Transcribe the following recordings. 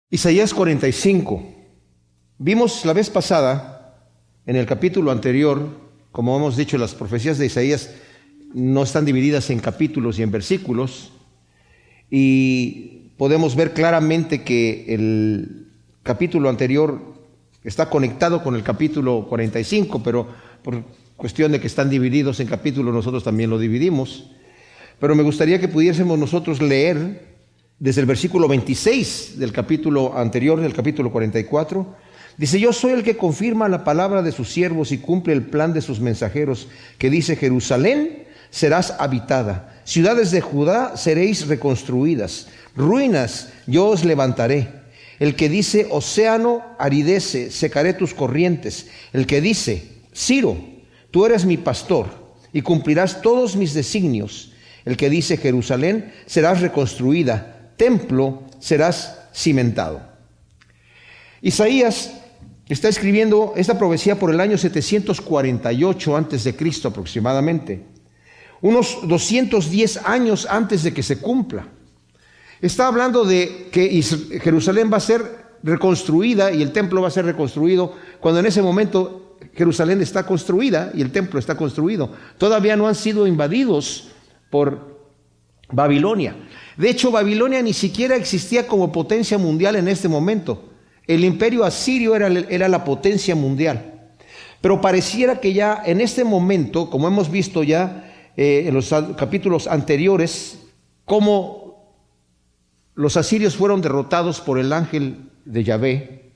Isaías 45. Vimos la vez pasada, en el capítulo anterior, como hemos dicho, las profecías de Isaías no están divididas en capítulos y en versículos, y podemos ver claramente que el capítulo anterior está conectado con el capítulo 45, pero por cuestión de que están divididos en capítulos, nosotros también lo dividimos. Pero me gustaría que pudiésemos nosotros leer desde el versículo 26 del capítulo anterior, del capítulo 44, dice: yo soy el que confirma la palabra de sus siervos y cumple el plan de sus mensajeros, que dice: Jerusalén serás habitada, ciudades de Judá seréis reconstruidas, ruinas yo os levantaré. El que dice: océano, aridece, secaré tus corrientes. El que dice: Ciro, tú eres mi pastor y cumplirás todos mis designios. El que dice: Jerusalén serás reconstruida, templo serás cimentado. Isaías está escribiendo esta profecía por el año 748 antes de Cristo aproximadamente, unos 210 años antes de que se cumpla. Está hablando de que Jerusalén va a ser reconstruida y el templo va a ser reconstruido, cuando en ese momento Jerusalén está construida y el templo está construido. Todavía no han sido invadidos por Babilonia. De hecho, Babilonia ni siquiera existía como potencia mundial en este momento. El imperio asirio era la potencia mundial. Pero pareciera que ya en este momento, como hemos visto ya en los capítulos anteriores, cómo los asirios fueron derrotados por el ángel de Yahvé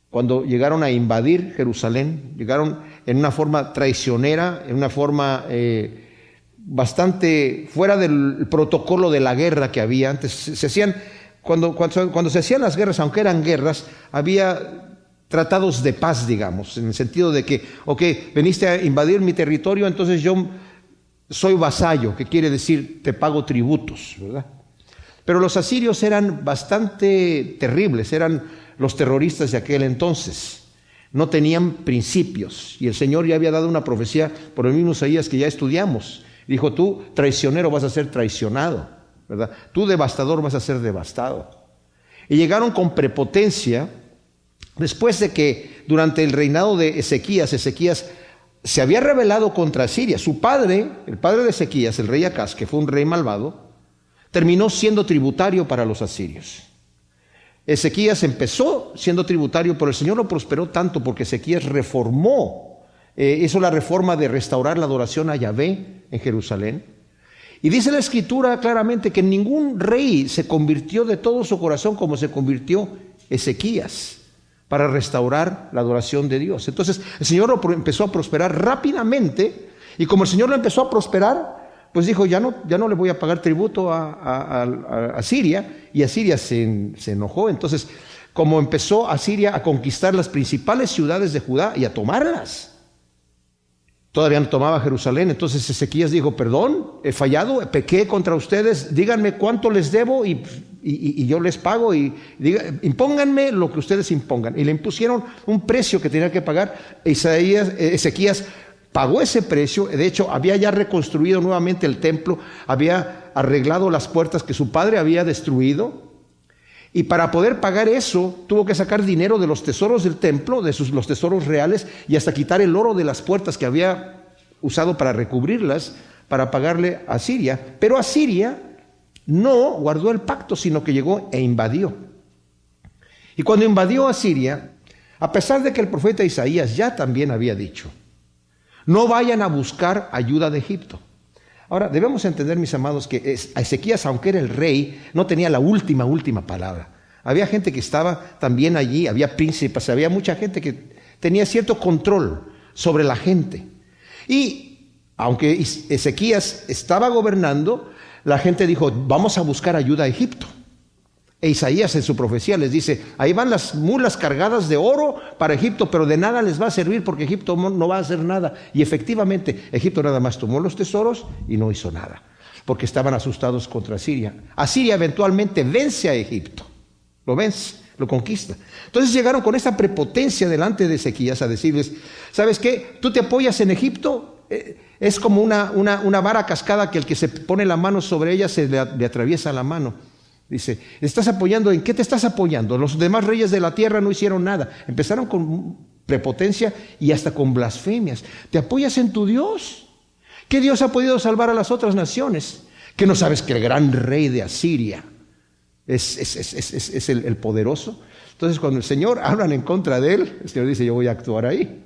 cuando llegaron a invadir Jerusalén. Llegaron en una forma traicionera, en una forma bastante fuera del protocolo de la guerra que había antes. Se hacían, cuando se hacían las guerras, aunque eran guerras, había tratados de paz, digamos, en el sentido de que, ok, veniste a invadir mi territorio, entonces yo soy vasallo, que quiere decir te pago tributos, ¿verdad? Pero los asirios eran bastante terribles, eran los terroristas de aquel entonces. No tenían principios, y el Señor ya había dado una profecía por el mismo Isaías que ya estudiamos. Dijo: tú, traicionero, vas a ser traicionado, ¿verdad? Tú, devastador, vas a ser devastado. Y llegaron con prepotencia, después de que durante el reinado de Ezequías se había rebelado contra Asiria. Su padre, el padre de Ezequías, el rey Acaz, que fue un rey malvado, terminó siendo tributario para los asirios. Ezequías empezó siendo tributario, pero el Señor lo prosperó tanto porque Ezequías reformó, hizo la reforma de restaurar la adoración a Yahvé en Jerusalén. Y dice la Escritura claramente que ningún rey se convirtió de todo su corazón como se convirtió Ezequías para restaurar la adoración de Dios. Entonces el Señor lo empezó a prosperar rápidamente, y como el Señor lo empezó a prosperar, pues dijo: ya no le voy a pagar tributo a Siria, y Asiria se enojó. Entonces, como empezó Asiria a conquistar las principales ciudades de Judá y a tomarlas, todavía no tomaba Jerusalén. Entonces Ezequías dijo: perdón, he fallado, pequé contra ustedes, díganme cuánto les debo y yo les pago, impónganme lo que ustedes impongan. Y le impusieron un precio que tenía que pagar. Ezequías pagó ese precio. De hecho, había ya reconstruido nuevamente el templo, había arreglado las puertas que su padre había destruido, y para poder pagar eso tuvo que sacar dinero de los tesoros del templo, los tesoros reales, y hasta quitar el oro de las puertas que había usado para recubrirlas, para pagarle a Asiria. Pero Asiria no guardó el pacto, sino que llegó e invadió. Y cuando invadió a Asiria, a pesar de que el profeta Isaías ya también había dicho: no vayan a buscar ayuda de Egipto. Ahora, debemos entender, mis amados, que Ezequías, aunque era el rey, no tenía la última palabra. Había gente que estaba también allí, había príncipes, había mucha gente que tenía cierto control sobre la gente. Y aunque Ezequías estaba gobernando, la gente dijo: vamos a buscar ayuda a Egipto. E Isaías en su profecía les dice: ahí van las mulas cargadas de oro para Egipto, pero de nada les va a servir porque Egipto no va a hacer nada. Y efectivamente, Egipto nada más tomó los tesoros y no hizo nada, porque estaban asustados contra Asiria. Asiria eventualmente vence a Egipto, lo vence, lo conquista. Entonces llegaron con esa prepotencia delante de Ezequías a decirles: ¿sabes qué? Tú te apoyas en Egipto, es como una vara cascada que el que se pone la mano sobre ella se le atraviesa la mano. Dice, ¿estás apoyando? ¿En qué te estás apoyando? Los demás reyes de la tierra no hicieron nada. Empezaron con prepotencia y hasta con blasfemias. ¿Te apoyas en tu Dios? ¿Qué Dios ha podido salvar a las otras naciones? ¿Que no sabes que el gran rey de Asiria es el poderoso? Entonces, cuando el Señor hablan en contra de él, el Señor dice, yo voy a actuar ahí.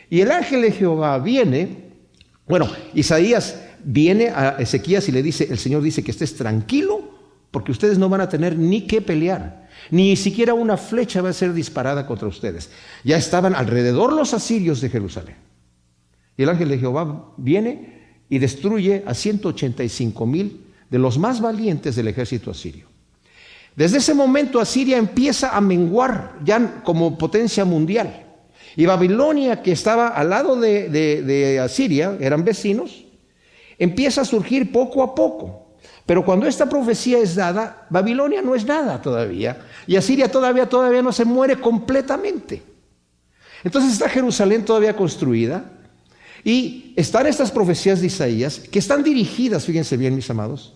Y el ángel de Jehová viene, Isaías viene a Ezequías y le dice, el Señor dice que estés tranquilo, porque ustedes no van a tener ni qué pelear, ni siquiera una flecha va a ser disparada contra ustedes. Ya estaban alrededor los asirios de Jerusalén. Y el ángel de Jehová viene y destruye a 185,000 de los más valientes del ejército asirio. Desde ese momento Asiria empieza a menguar ya como potencia mundial. Y Babilonia, que estaba al lado de Asiria, eran vecinos, empieza a surgir poco a poco. Pero cuando esta profecía es dada, Babilonia no es nada todavía. Y Asiria todavía no se muere completamente. Entonces está Jerusalén todavía construida. Y están estas profecías de Isaías, que están dirigidas, fíjense bien mis amados,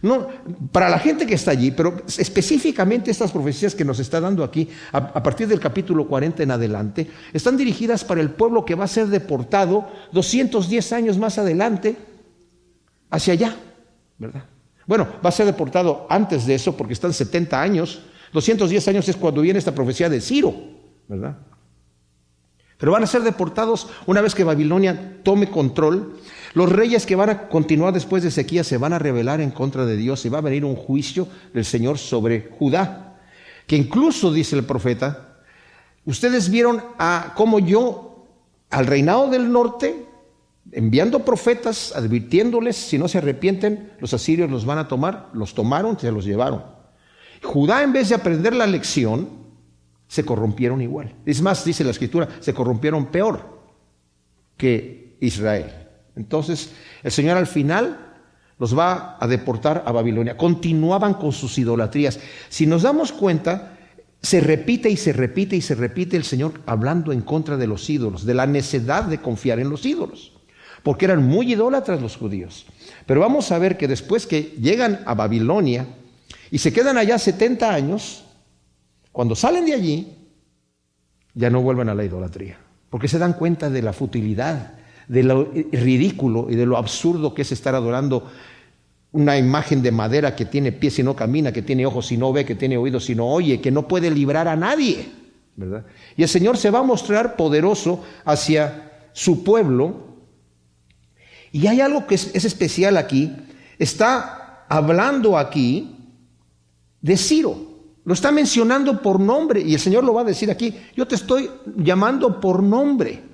no para la gente que está allí, pero específicamente estas profecías que nos está dando aquí, a partir del capítulo 40 en adelante, están dirigidas para el pueblo que va a ser deportado 210 años más adelante hacia allá, ¿verdad? Bueno, va a ser deportado antes de eso porque están 70 años, 210 años es cuando viene esta profecía de Ciro, ¿verdad? Pero van a ser deportados una vez que Babilonia tome control. Los reyes que van a continuar después de Ezequías se van a rebelar en contra de Dios y va a venir un juicio del Señor sobre Judá, que incluso, dice el profeta, ustedes vieron cómo yo, al reinado del norte, enviando profetas, advirtiéndoles, si no se arrepienten, los asirios los van a tomar, los tomaron, se los llevaron. Judá, en vez de aprender la lección, se corrompieron igual. Es más, dice la Escritura, se corrompieron peor que Israel. Entonces, el Señor al final los va a deportar a Babilonia. Continuaban con sus idolatrías. Si nos damos cuenta, se repite y se repite y se repite el Señor hablando en contra de los ídolos, de la necedad de confiar en los ídolos, porque eran muy idólatras los judíos. Pero vamos a ver que después que llegan a Babilonia y se quedan allá 70 años, cuando salen de allí, ya no vuelven a la idolatría, porque se dan cuenta de la futilidad, de lo ridículo y de lo absurdo que es estar adorando una imagen de madera que tiene pies y no camina, que tiene ojos y no ve, que tiene oídos y no oye, que no puede librar a nadie, ¿verdad? Y el Señor se va a mostrar poderoso hacia su pueblo. Y hay algo que es especial aquí. Está hablando aquí de Ciro. Lo está mencionando por nombre. Y el Señor lo va a decir aquí. Yo te estoy llamando por nombre.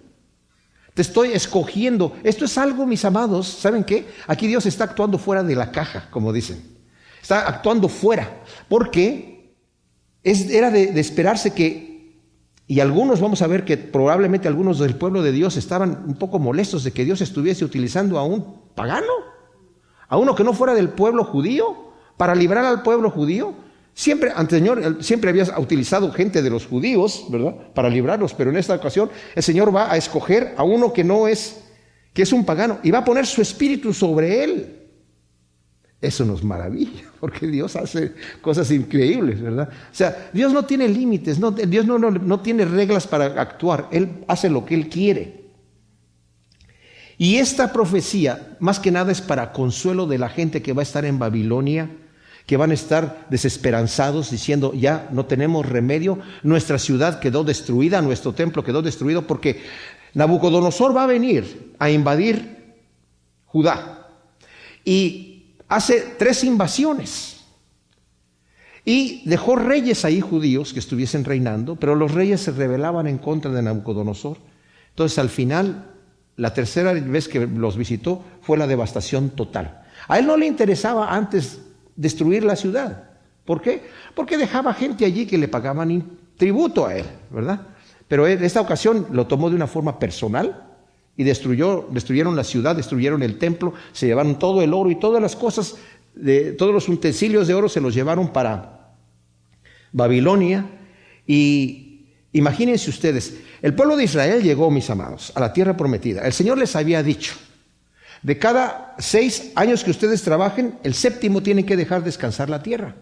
Te estoy escogiendo. Esto es algo, mis amados, ¿saben qué? Aquí Dios está actuando fuera de la caja, como dicen. Está actuando fuera. Porque era de esperarse que, y algunos vamos a ver que probablemente algunos del pueblo de Dios estaban un poco molestos de que Dios estuviese utilizando a un pagano, a uno que no fuera del pueblo judío, para librar al pueblo judío. Siempre, ante el Señor, siempre había utilizado gente de los judíos, ¿verdad?, para librarlos, pero en esta ocasión el Señor va a escoger a uno que es un pagano, y va a poner su espíritu sobre él. Eso nos maravilla, porque Dios hace cosas increíbles, ¿verdad? O sea, Dios no tiene límites, Dios no tiene reglas para actuar, Él hace lo que Él quiere. Y esta profecía, más que nada, es para consuelo de la gente que va a estar en Babilonia, que van a estar desesperanzados diciendo, ya no tenemos remedio, nuestra ciudad quedó destruida, nuestro templo quedó destruido, porque Nabucodonosor va a venir a invadir Judá. Y hace 3 invasiones. Y dejó reyes ahí judíos que estuviesen reinando, pero los reyes se rebelaban en contra de Nabucodonosor. Entonces al final, la tercera vez que los visitó fue la devastación total. A él no le interesaba antes destruir la ciudad. ¿Por qué? Porque dejaba gente allí que le pagaban tributo a él, ¿verdad? Pero en esta ocasión lo tomó de una forma personal y destruyeron la ciudad, destruyeron el templo, se llevaron todo el oro y todas las cosas, todos los utensilios de oro se los llevaron para Babilonia. Y imagínense ustedes, el pueblo de Israel llegó, mis amados, a la tierra prometida. El Señor les había dicho, de cada 6 años que ustedes trabajen, el 7º tienen que dejar descansar la tierra.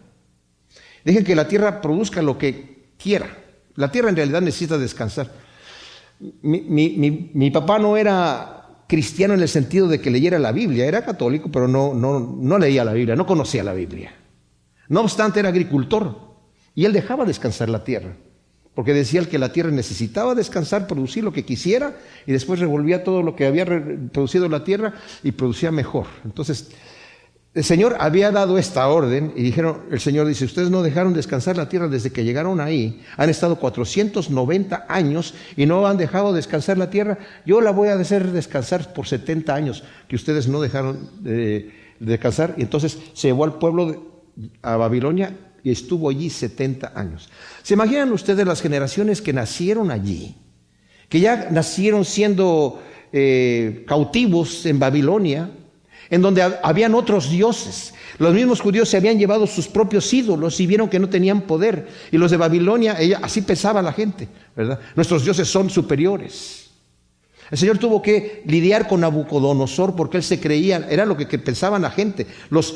Dejen que la tierra produzca lo que quiera. La tierra en realidad necesita descansar. Mi papá no era cristiano en el sentido de que leyera la Biblia, era católico, pero no leía la Biblia, no conocía la Biblia. No obstante, era agricultor y él dejaba descansar la tierra, porque decía que la tierra necesitaba descansar, producir lo que quisiera, y después revolvía todo lo que había producido la tierra y producía mejor. Entonces, el Señor había dado esta orden y el Señor dice, ustedes no dejaron descansar la tierra desde que llegaron ahí, han estado 490 años y no han dejado descansar la tierra, yo la voy a hacer descansar por 70 años que ustedes no dejaron descansar. Y entonces se llevó al pueblo a Babilonia y estuvo allí 70 años. ¿Se imaginan ustedes las generaciones que nacieron allí, que ya nacieron siendo cautivos en Babilonia, en donde habían otros dioses? Los mismos judíos se habían llevado sus propios ídolos y vieron que no tenían poder. Y los de Babilonia, así pensaba la gente, ¿verdad? Nuestros dioses son superiores. El Señor tuvo que lidiar con Nabucodonosor porque él se creía, era lo que pensaban la gente. Los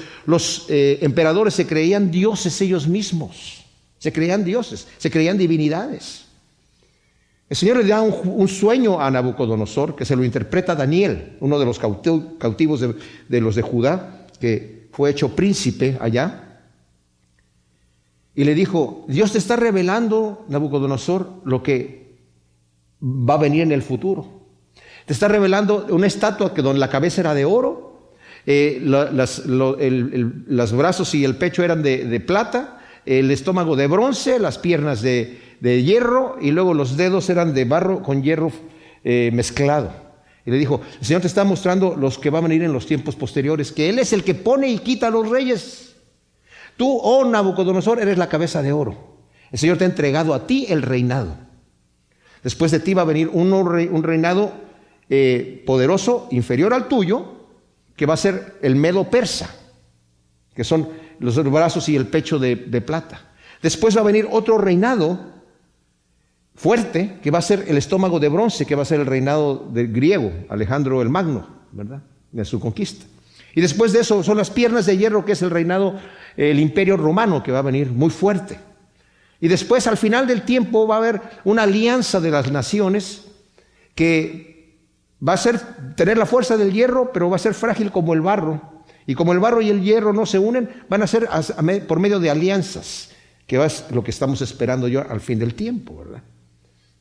emperadores se creían dioses ellos mismos. Se creían dioses, se creían divinidades. El Señor le da un sueño a Nabucodonosor que se lo interpreta Daniel, uno de los cautivos de los de Judá, que fue hecho príncipe allá. Y le dijo, Dios te está revelando, Nabucodonosor, lo que va a venir en el futuro. Te está revelando una estatua que donde la cabeza era de oro, los brazos y el pecho eran de plata, el estómago de bronce, las piernas de hierro, y luego los dedos eran de barro con hierro mezclado. Y le dijo, el Señor te está mostrando los que van a venir en los tiempos posteriores, que Él es el que pone y quita a los reyes. Tú, oh Nabucodonosor, eres la cabeza de oro. El Señor te ha entregado a ti el reinado. Después de ti va a venir un reinado poderoso, inferior al tuyo, que va a ser el Medo Persa, que son los brazos y el pecho de plata. Después va a venir otro reinado fuerte, que va a ser el estómago de bronce, que va a ser el reinado del griego, Alejandro el Magno, ¿verdad?, de su conquista. Y después de eso son las piernas de hierro, que es el reinado, el imperio romano, que va a venir muy fuerte. Y después, al final del tiempo, va a haber una alianza de las naciones que va a tener la fuerza del hierro, pero va a ser frágil como el barro. Y como el barro y el hierro no se unen, van a ser por medio de alianzas, que es lo que estamos esperando yo al fin del tiempo, ¿verdad?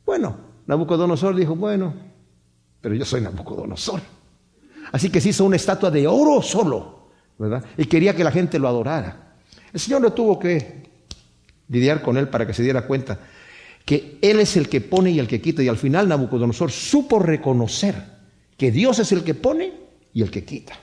Bueno, Nabucodonosor dijo, bueno, pero yo soy Nabucodonosor. Así que se hizo una estatua de oro solo, ¿verdad? Y quería que la gente lo adorara. El Señor no tuvo que lidiar con él para que se diera cuenta que Él es el que pone y el que quita. Y al final Nabucodonosor supo reconocer que Dios es el que pone y el que quita.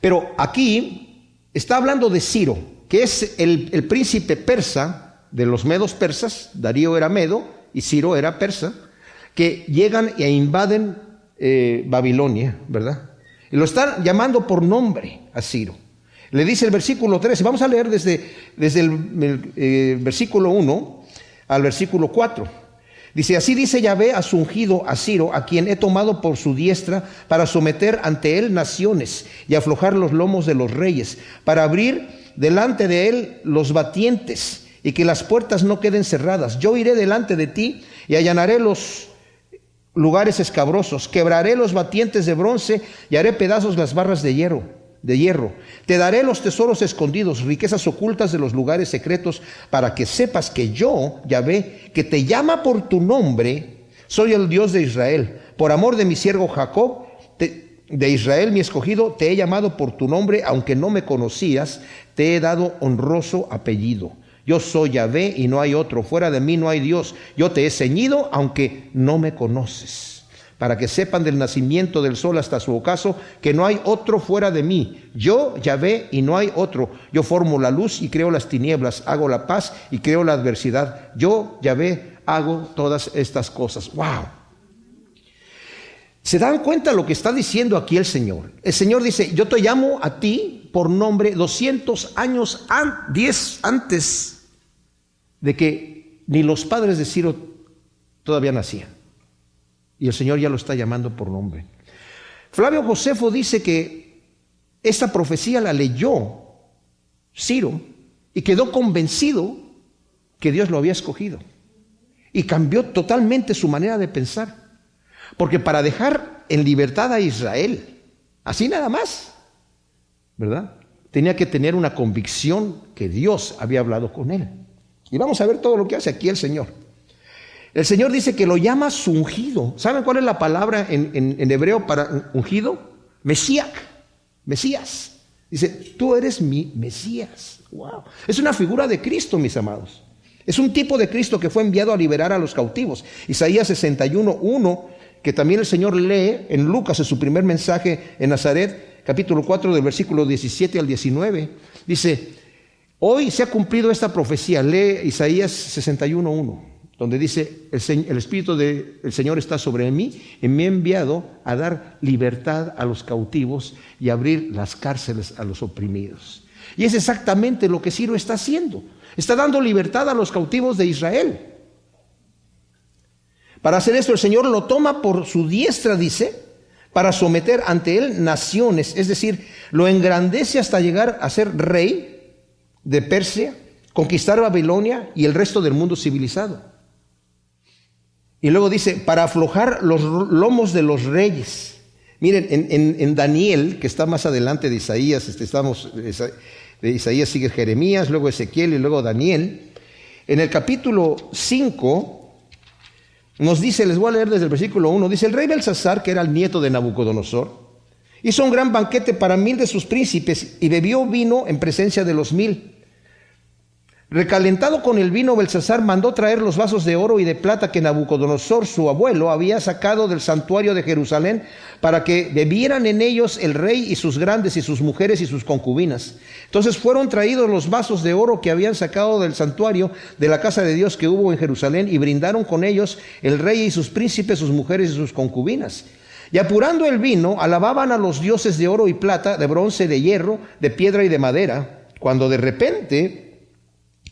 Pero aquí está hablando de Ciro, que es el príncipe persa de los medos persas. Darío era medo y Ciro era persa, que llegan e invaden Babilonia, ¿verdad? Y lo están llamando por nombre a Ciro. Le dice el versículo 13, vamos a leer desde el versículo 1 al versículo 4. Dice, así dice Yahvé a su ungido, a Ciro, a quien he tomado por su diestra para someter ante él naciones y aflojar los lomos de los reyes, para abrir delante de él los batientes y que las puertas no queden cerradas. Yo iré delante de ti y allanaré los lugares escabrosos, quebraré los batientes de bronce y haré pedazos las barras de hierro. Te daré los tesoros escondidos, riquezas ocultas de los lugares secretos, para que sepas que yo, Yahvé, que te llama por tu nombre, soy el Dios de Israel. Por amor de mi siervo Jacob, de Israel mi escogido, te he llamado por tu nombre, aunque no me conocías, te he dado honroso apellido. Yo soy Yahvé y no hay otro, fuera de mí no hay Dios. Yo te he ceñido, aunque no me conoces, para que sepan del nacimiento del sol hasta su ocaso, que no hay otro fuera de mí. Yo, Yahvé, y no hay otro. Yo formo la luz y creo las tinieblas, hago la paz y creo la adversidad. Yo, Yahvé, hago todas estas cosas. ¡Wow! ¿Se dan cuenta lo que está diciendo aquí el Señor? El Señor dice, yo te llamo a ti por nombre 200 años antes de que ni los padres de Ciro todavía nacían. Y el Señor ya lo está llamando por nombre. Flavio Josefo dice que esta profecía la leyó Ciro y quedó convencido que Dios lo había escogido. Y cambió totalmente su manera de pensar. Porque para dejar en libertad a Israel, así nada más, ¿verdad?, tenía que tener una convicción que Dios había hablado con él. Y vamos a ver todo lo que hace aquí el Señor. El Señor dice que lo llama su ungido. ¿Saben cuál es la palabra en hebreo para ungido? Mesías. Dice, tú eres mi Mesías. Wow. Es una figura de Cristo, mis amados. Es un tipo de Cristo que fue enviado a liberar a los cautivos. Isaías 61:1, que también el Señor lee en Lucas, en su primer mensaje en Nazaret, capítulo 4, del versículo 17 al 19, dice, hoy se ha cumplido esta profecía. Lee Isaías 61:1, donde dice, el Espíritu del Señor está sobre mí y me ha enviado a dar libertad a los cautivos y abrir las cárceles a los oprimidos. Y es exactamente lo que Ciro está haciendo. Está dando libertad a los cautivos de Israel. Para hacer esto, el Señor lo toma por su diestra, dice, para someter ante él naciones, es decir, lo engrandece hasta llegar a ser rey de Persia, conquistar Babilonia y el resto del mundo civilizado. Y luego dice, para aflojar los lomos de los reyes. Miren, en Daniel, que está más adelante de Isaías, de Isaías sigue Jeremías, luego Ezequiel y luego Daniel. En el capítulo 5 nos dice, les voy a leer desde el versículo 1, dice, el rey Belsasar, que era el nieto de Nabucodonosor, hizo un gran banquete para 1000 de sus príncipes y bebió vino en presencia de los 1000. Recalentado con el vino, Belsasar mandó traer los vasos de oro y de plata que Nabucodonosor, su abuelo, había sacado del santuario de Jerusalén para que bebieran en ellos el rey y sus grandes y sus mujeres y sus concubinas. Entonces fueron traídos los vasos de oro que habían sacado del santuario de la casa de Dios que hubo en Jerusalén y brindaron con ellos el rey y sus príncipes, sus mujeres y sus concubinas. Y apurando el vino, alababan a los dioses de oro y plata, de bronce, de hierro, de piedra y de madera, cuando de repente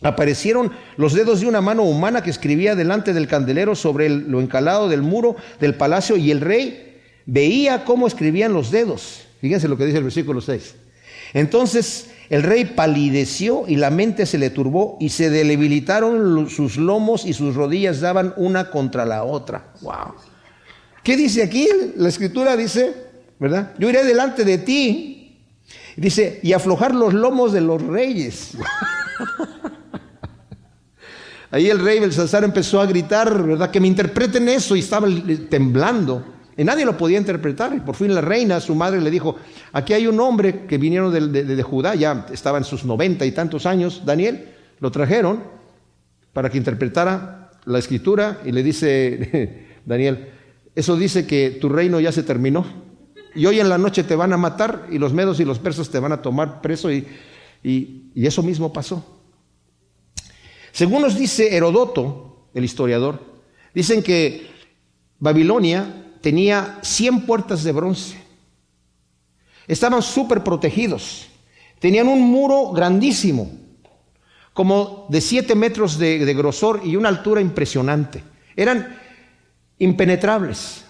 aparecieron los dedos de una mano humana que escribía delante del candelero sobre lo encalado del muro del palacio, y el rey veía cómo escribían los dedos. Fíjense lo que dice el versículo 6. Entonces el rey palideció y la mente se le turbó y se debilitaron sus lomos y sus rodillas daban una contra la otra. Wow. ¿Qué dice aquí? La escritura dice, ¿verdad? Yo iré delante de ti. Dice, y aflojar los lomos de los reyes. Ahí el rey Belsasar empezó a gritar, ¿verdad? Que me interpreten eso, y estaba temblando. Y nadie lo podía interpretar. Y por fin la reina, su madre, le dijo, aquí hay un hombre que vinieron de Judá, ya estaba en sus 90 y tantos años, Daniel, lo trajeron para que interpretara la escritura, y le dice Daniel, eso dice que tu reino ya se terminó, y hoy en la noche te van a matar, y los medos y los persas te van a tomar preso, y eso mismo pasó. Según nos dice Herodoto, el historiador, dicen que Babilonia tenía 100 puertas de bronce. Estaban súper protegidos. Tenían un muro grandísimo, como de 7 metros de grosor y una altura impresionante. Eran impenetrables.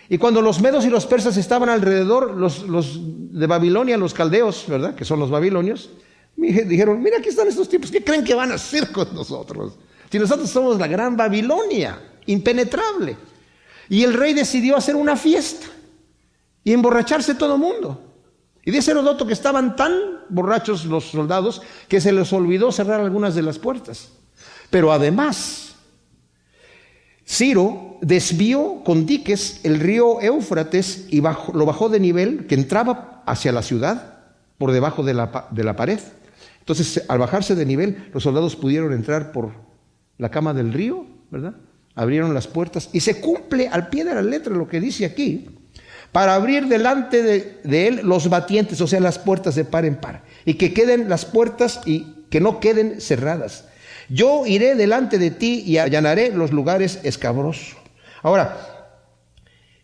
Y cuando los medos y los persas estaban alrededor, los de Babilonia, los caldeos, ¿verdad?, que son los babilonios, dijeron, mira, aquí están estos tipos, ¿qué creen que van a hacer con nosotros? Si nosotros somos la gran Babilonia, impenetrable. Y el rey decidió hacer una fiesta y emborracharse todo el mundo. Y dice Herodoto que estaban tan borrachos los soldados que se les olvidó cerrar algunas de las puertas. Pero además, Ciro desvió con diques el río Éufrates y lo bajó de nivel, que entraba hacia la ciudad por debajo de la pared. Entonces, al bajarse de nivel, los soldados pudieron entrar por la cama del río, ¿verdad? Abrieron las puertas y se cumple al pie de la letra lo que dice aquí, para abrir delante de él los batientes, o sea, las puertas de par en par, y que queden las puertas y que no queden cerradas. Yo iré delante de ti y allanaré los lugares escabrosos. Ahora,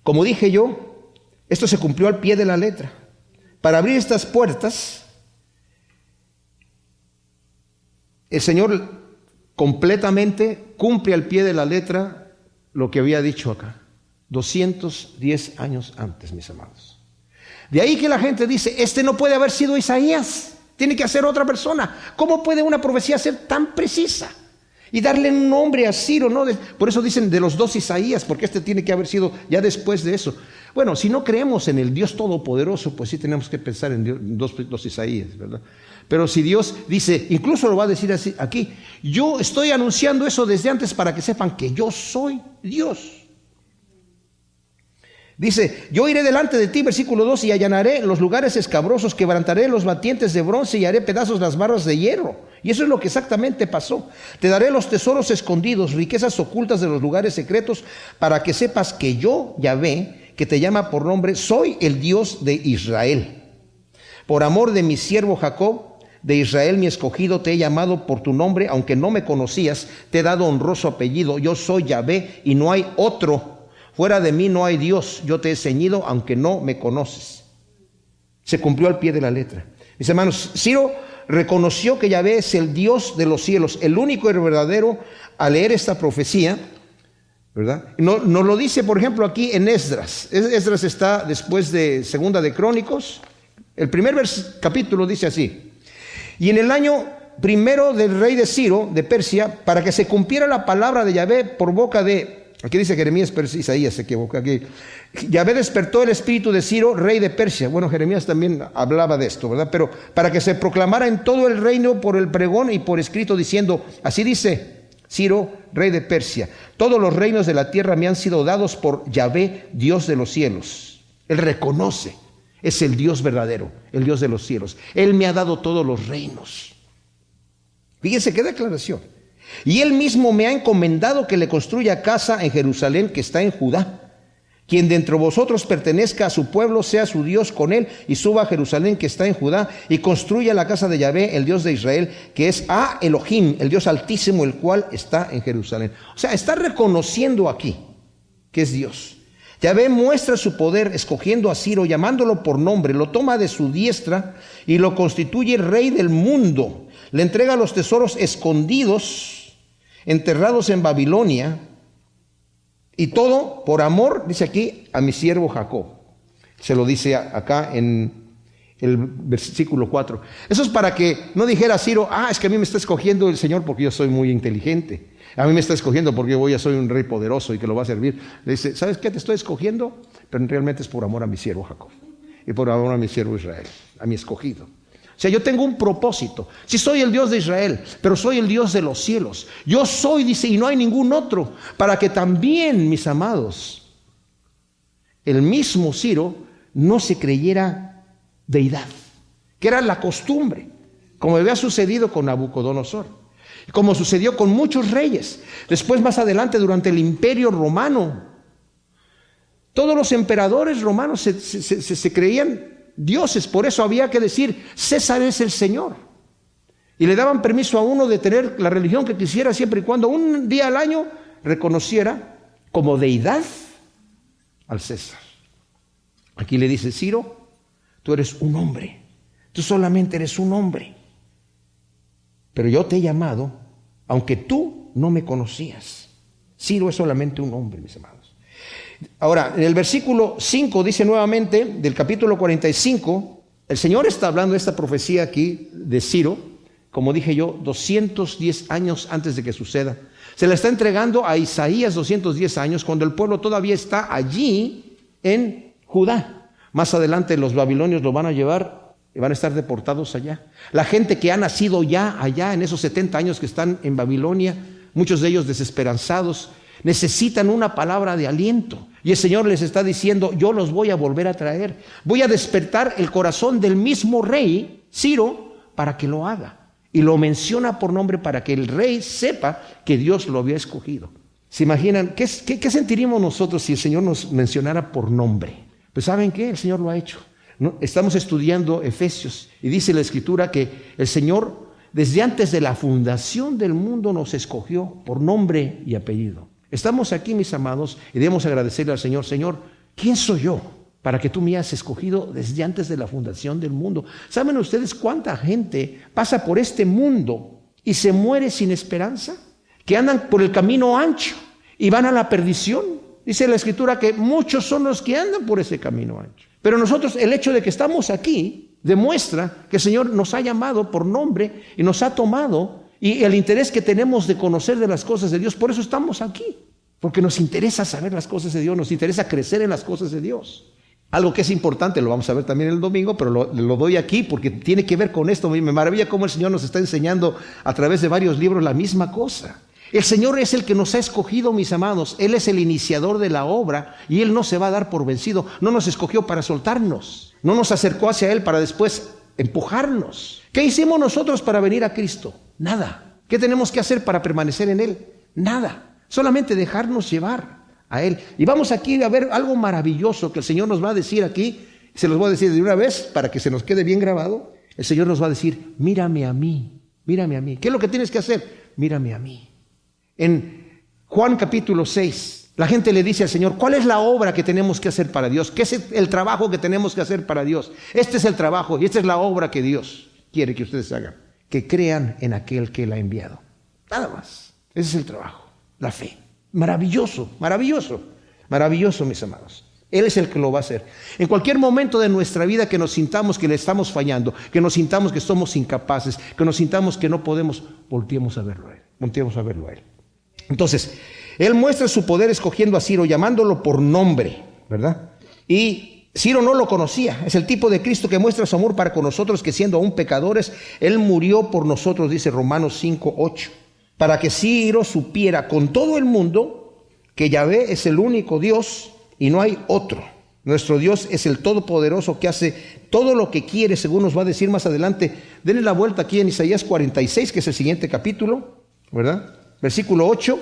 como dije yo, esto se cumplió al pie de la letra. Para abrir estas puertas, el Señor completamente cumple al pie de la letra lo que había dicho acá, 210 años antes, mis amados. De ahí que la gente dice, este no puede haber sido Isaías, Tiene que hacer otra persona. ¿Cómo puede una profecía ser tan precisa? Y darle un nombre a Ciro, ¿no? Por eso dicen de los 2 Isaías, porque este tiene que haber sido ya después de eso. Bueno, si no creemos en el Dios Todopoderoso, pues sí tenemos que pensar en dos Isaías, ¿verdad? Pero si Dios dice, incluso lo va a decir así aquí, yo estoy anunciando eso desde antes para que sepan que yo soy Dios. Dice, yo iré delante de ti, versículo 2, y allanaré los lugares escabrosos, quebrantaré los batientes de bronce y haré pedazos las barras de hierro. Y eso es lo que exactamente pasó. Te daré los tesoros escondidos, riquezas ocultas de los lugares secretos, para que sepas que yo, Yahvé, que te llama por nombre, soy el Dios de Israel. Por amor de mi siervo Jacob, de Israel mi escogido, te he llamado por tu nombre, aunque no me conocías, te he dado honroso apellido. Yo soy Yahvé y no hay otro. Fuera de mí no hay Dios, yo te he ceñido, aunque no me conoces. Se cumplió al pie de la letra. Mis hermanos, Ciro reconoció que Yahvé es el Dios de los cielos, el único y el verdadero. Al leer esta profecía, ¿verdad? Nos lo dice, por ejemplo, aquí en Esdras. Esdras está después de Segunda de Crónicos. El primer capítulo dice así: y en el año primero del rey de Ciro, de Persia, para que se cumpliera la palabra de Yahvé por boca de... Aquí dice Jeremías, pero Isaías se equivoca aquí. Yahvé despertó el espíritu de Ciro, rey de Persia. Bueno, Jeremías también hablaba de esto, ¿verdad? Pero para que se proclamara en todo el reino por el pregón y por escrito, diciendo, así dice Ciro, rey de Persia, todos los reinos de la tierra me han sido dados por Yahvé, Dios de los cielos. Él reconoce, es el Dios verdadero, el Dios de los cielos. Él me ha dado todos los reinos. Fíjense qué declaración. Y él mismo me ha encomendado que le construya casa en Jerusalén, que está en Judá. Quien de entre vosotros pertenezca a su pueblo, sea su Dios con él, y suba a Jerusalén, que está en Judá, y construya la casa de Yahvé, el Dios de Israel, que es a Elohim, el Dios altísimo, el cual está en Jerusalén. O sea, está reconociendo aquí que es Dios. Yahvé muestra su poder escogiendo a Ciro, llamándolo por nombre, lo toma de su diestra y lo constituye rey del mundo. Le entrega los tesoros escondidos, enterrados en Babilonia, y todo por amor, dice aquí, a mi siervo Jacob. Se lo dice acá en el versículo 4. Eso es para que no dijera Ciro, es que a mí me está escogiendo el Señor porque yo soy muy inteligente. A mí me está escogiendo porque yo soy un rey poderoso y que lo va a servir. Le dice, ¿sabes qué? Te estoy escogiendo, pero realmente es por amor a mi siervo Jacob y por amor a mi siervo Israel, a mi escogido. O sea, yo tengo un propósito. Sí, soy el Dios de Israel, pero soy el Dios de los cielos. Yo soy, dice, y no hay ningún otro, para que también, mis amados, el mismo Ciro no se creyera deidad, que era la costumbre, como había sucedido con Nabucodonosor, como sucedió con muchos reyes. Después, más adelante, durante el Imperio Romano, todos los emperadores romanos se creían dioses, por eso había que decir, César es el Señor. Y le daban permiso a uno de tener la religión que quisiera, siempre y cuando un día al año reconociera como deidad al César. Aquí le dice, Ciro, tú eres un hombre, tú solamente eres un hombre, pero yo te he llamado, aunque tú no me conocías. Ciro es solamente un hombre, mis amados. Ahora, en el versículo 5 dice nuevamente, del capítulo 45, el Señor está hablando de esta profecía aquí de Ciro, como dije yo, 210 años antes de que suceda. Se la está entregando a Isaías 210 años, cuando el pueblo todavía está allí en Judá. Más adelante los babilonios lo van a llevar y van a estar deportados allá. La gente que ha nacido ya allá en esos 70 años que están en Babilonia, muchos de ellos desesperanzados, necesitan una palabra de aliento. Y el Señor les está diciendo, yo los voy a volver a traer. Voy a despertar el corazón del mismo rey, Ciro, para que lo haga. Y lo menciona por nombre para que el rey sepa que Dios lo había escogido. ¿Se imaginan? ¿Qué sentiríamos nosotros si el Señor nos mencionara por nombre? Pues ¿saben qué? El Señor lo ha hecho. ¿No? Estamos estudiando Efesios y dice la Escritura que el Señor desde antes de la fundación del mundo nos escogió por nombre y apellido. Estamos aquí, mis amados, y debemos agradecerle al Señor. Señor, ¿quién soy yo para que tú me hayas escogido desde antes de la fundación del mundo? ¿Saben ustedes cuánta gente pasa por este mundo y se muere sin esperanza? Que andan por el camino ancho y van a la perdición. Dice la Escritura que muchos son los que andan por ese camino ancho. Pero nosotros, el hecho de que estamos aquí, demuestra que el Señor nos ha llamado por nombre y nos ha tomado, y el interés que tenemos de conocer de las cosas de Dios. Por eso estamos aquí, porque nos interesa saber las cosas de Dios, nos interesa crecer en las cosas de Dios. Algo que es importante, lo vamos a ver también el domingo, pero lo doy aquí porque tiene que ver con esto. Me maravilla cómo el Señor nos está enseñando a través de varios libros la misma cosa. El Señor es el que nos ha escogido, mis amados. Él es el iniciador de la obra y Él no se va a dar por vencido. No nos escogió para soltarnos, no nos acercó hacia Él para después empujarnos. ¿Qué hicimos nosotros para venir a Cristo? Nada. ¿Qué tenemos que hacer para permanecer en Él? Nada. Solamente dejarnos llevar a Él. Y vamos aquí a ver algo maravilloso que el Señor nos va a decir aquí. Se los voy a decir de una vez para que se nos quede bien grabado. El Señor nos va a decir: mírame a mí, mírame a mí. ¿Qué es lo que tienes que hacer? Mírame a mí. En Juan capítulo 6, la gente le dice al Señor: ¿cuál es la obra que tenemos que hacer para Dios? ¿Qué es el trabajo que tenemos que hacer para Dios? Este es el trabajo y esta es la obra que Dios quiere que ustedes hagan. Que crean en aquel que Él ha enviado. Nada más. Ese es el trabajo, la fe. Maravilloso, maravilloso, maravilloso, mis amados. Él es el que lo va a hacer. En cualquier momento de nuestra vida que nos sintamos que le estamos fallando, que nos sintamos que somos incapaces, que nos sintamos que no podemos, volteemos a verlo a Él. Volteemos a verlo a Él. Entonces, Él muestra su poder escogiendo a Ciro, llamándolo por nombre, ¿verdad? Y Ciro no lo conocía. Es el tipo de Cristo que muestra su amor para con nosotros, que siendo aún pecadores, Él murió por nosotros, dice Romanos 5:8. Para que Ciro supiera con todo el mundo que Yahvé es el único Dios y no hay otro. Nuestro Dios es el Todopoderoso que hace todo lo que quiere, según nos va a decir más adelante. Denle la vuelta aquí en Isaías 46, que es el siguiente capítulo, ¿verdad? Versículo 8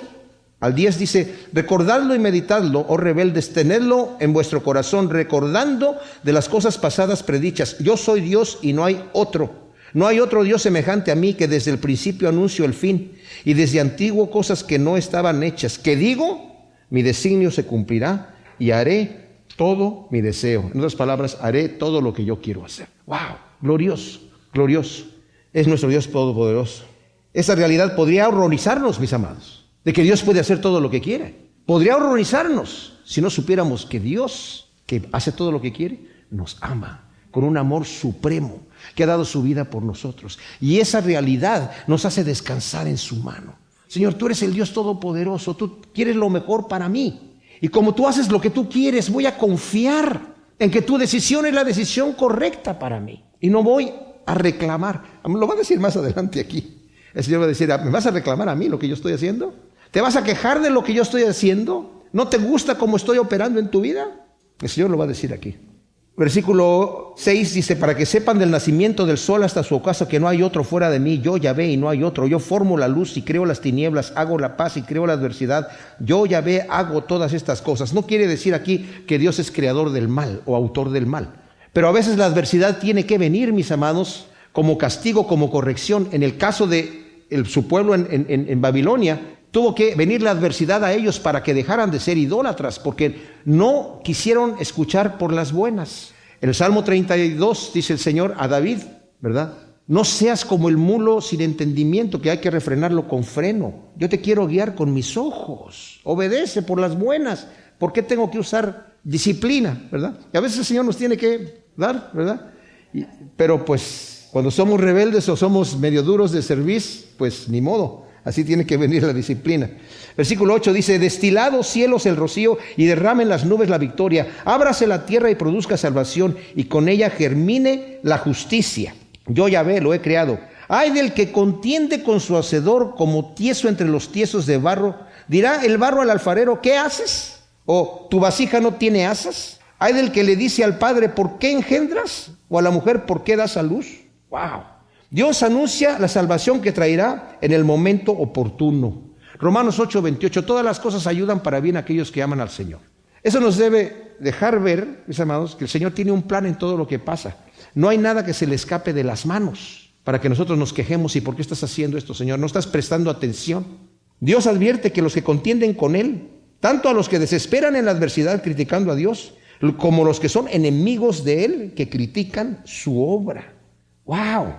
al 10 dice: recordadlo y meditadlo, oh rebeldes, tenedlo en vuestro corazón, recordando de las cosas pasadas predichas. Yo soy Dios y no hay otro. No hay otro Dios semejante a mí, que desde el principio anuncio el fin, y desde antiguo cosas que no estaban hechas. Que digo, mi designio se cumplirá y haré todo mi deseo. En otras palabras, haré todo lo que yo quiero hacer. ¡Wow! Glorioso, glorioso. Es nuestro Dios todopoderoso. Esa realidad podría horrorizarnos, mis amados, de que Dios puede hacer todo lo que quiere. Podría horrorizarnos si no supiéramos que Dios, que hace todo lo que quiere, nos ama con un amor supremo, que ha dado su vida por nosotros. Y esa realidad nos hace descansar en su mano. Señor, tú eres el Dios todopoderoso, tú quieres lo mejor para mí. Y como tú haces lo que tú quieres, voy a confiar en que tu decisión es la decisión correcta para mí. Y no voy a reclamar. Lo va a decir más adelante aquí. El Señor va a decir: ¿me vas a reclamar a mí lo que yo estoy haciendo? ¿Te vas a quejar de lo que yo estoy haciendo? ¿No te gusta cómo estoy operando en tu vida? El Señor lo va a decir aquí. Versículo 6 dice: para que sepan del nacimiento del sol hasta su ocaso que no hay otro fuera de mí. Yo Yahvé y no hay otro. Yo formo la luz y creo las tinieblas, hago la paz y creo la adversidad. Yo Yahvé hago todas estas cosas. No quiere decir aquí que Dios es creador del mal o autor del mal. Pero a veces la adversidad tiene que venir, mis amados, como castigo, como corrección. En el caso de su pueblo en Babilonia, tuvo que venir la adversidad a ellos para que dejaran de ser idólatras, porque no quisieron escuchar por las buenas. En el Salmo 32 dice el Señor a David, ¿verdad? No seas como el mulo sin entendimiento, que hay que refrenarlo con freno. Yo te quiero guiar con mis ojos. Obedece por las buenas. ¿Por qué tengo que usar disciplina, verdad? Y a veces el Señor nos tiene que dar, ¿verdad? Pero pues cuando somos rebeldes o somos medio duros de servicio, pues ni modo. Así tiene que venir la disciplina. Versículo 8 dice: destilad, cielos, el rocío, y derramen las nubes la victoria. Ábrase la tierra y produzca salvación, y con ella germine la justicia. Yo Yahvé lo he creado. Ay del que contiende con su hacedor, como tieso entre los tiesos de barro. Dirá el barro al alfarero: ¿qué haces? ¿O tu vasija no tiene asas? Ay del que le dice al padre: ¿por qué engendras? O a la mujer: ¿por qué das a luz? ¡Wow! Dios anuncia la salvación que traerá en el momento oportuno. Romanos 8:28, todas las cosas ayudan para bien a aquellos que aman al Señor. Eso nos debe dejar ver, mis amados, que el Señor tiene un plan en todo lo que pasa. No hay nada que se le escape de las manos para que nosotros nos quejemos: ¿y por qué estás haciendo esto, Señor? ¿No estás prestando atención? Dios advierte que los que contienden con Él, tanto a los que desesperan en la adversidad criticando a Dios, como los que son enemigos de Él, que critican su obra. ¡Wow!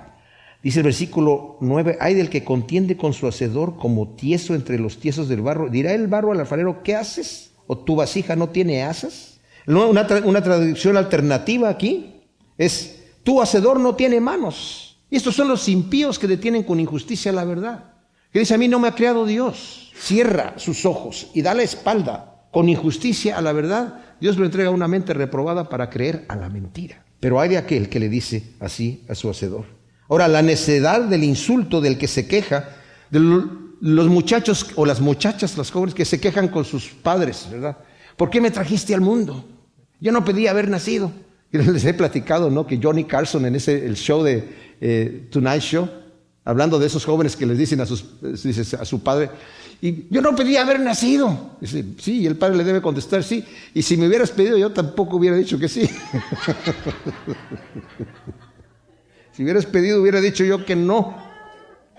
Dice el versículo 9, ay del que contiende con su hacedor como tieso entre los tiesos del barro. Dirá el barro al alfarero: ¿qué haces? ¿O tu vasija no tiene asas? Una traducción alternativa aquí es: tu hacedor no tiene manos. Y estos son los impíos que detienen con injusticia la verdad. Que dice, a mí no me ha creado Dios. Cierra sus ojos y da la espalda con injusticia a la verdad. Dios lo entrega a una mente reprobada para creer a la mentira. Pero hay de aquel que le dice así a su hacedor. Ahora, la necedad del insulto del que se queja, de los muchachos o las muchachas, los jóvenes que se quejan con sus padres, ¿verdad? ¿Por qué me trajiste al mundo? Yo no pedí haber nacido. Y les he platicado, ¿no? Que Johnny Carson en el show de Tonight Show, hablando de esos jóvenes que les dicen a su padre, y yo no pedí haber nacido. Dice, sí, y el padre le debe contestar sí. Y si me hubieras pedido, yo tampoco hubiera dicho que sí. Si hubieras pedido, hubiera dicho yo que no.